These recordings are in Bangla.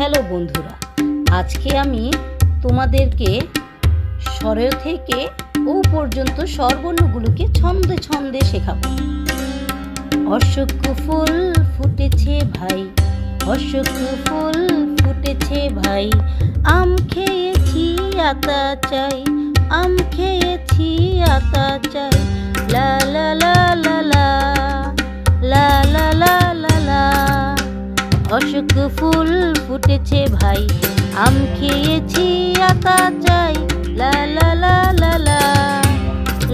হ্যালো বন্ধুরা, আজকে আমি তোমাদেরকে স্বর থেকে ও পর্যন্ত স্বরবর্ণগুলোকে ছন্দে ছন্দে শেখাবো। অশোক ফুল ফুটেছে ভাই, অশোক ফুল ফুটেছে ভাই, আম খেয়েছি আতা চাই, আম খেয়েছি আতা চাই, লা লা লা লা লা লা লা লা লা লা। অশোক ফুল ফুটেছে ভাই, আম খেয়েছি আতা চাই, লা লা লা লা লা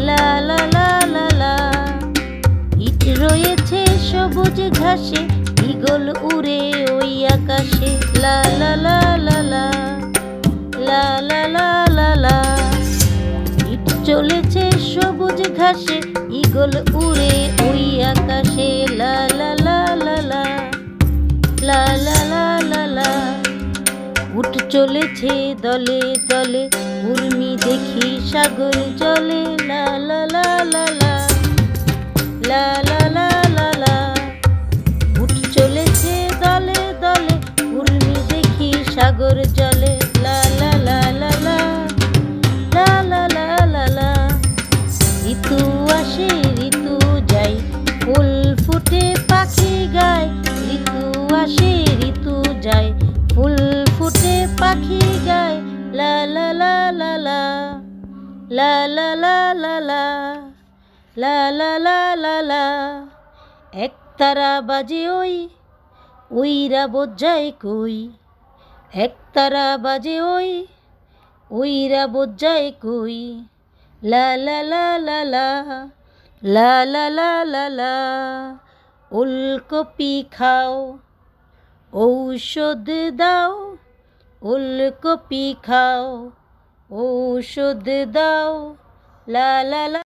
লা লা লা লা লা। ইট রয়েছে সবুজ ঘাসে, ঈগল উড়ে ওই আকাশে, লা লা লা লা লা লা লা লা লা লা। ইট চলেছে সবুজ ঘাসে, ঈগল উড়ে ওই আকাশে, লা লা লা লা লা লা লা লা লা লা। উট চলেছে দলে দলে, উর্মি দেখি সাগর জলে, লা লা লা লা লা লা লা লা লা লা। উট চলেছে দলে দলে, উর্মি দেখি সাগর জলে, লা লা লা লা লা লা লা লা লা লা। ঋতু আসে ঋতু যায়, ফুল ফুটে পাখি গায়, ঋতু আসে ঋতু যায়, ফুল ফুটে পাখি গায়, লা লা লা লা লা লা লা লা লা লা লা লা লা লা লা। এক তারা বাজে ওই, ওইরা বোঝায় কই, এক তারা বাজে ওই, ওইরা বোঝায় কই, লা লা লা লা লা লা লা লা লা লা। ওলকপি খাও ঔষধ দাও, ওলকপি খাও ঔষধ দাও, লা লা লা।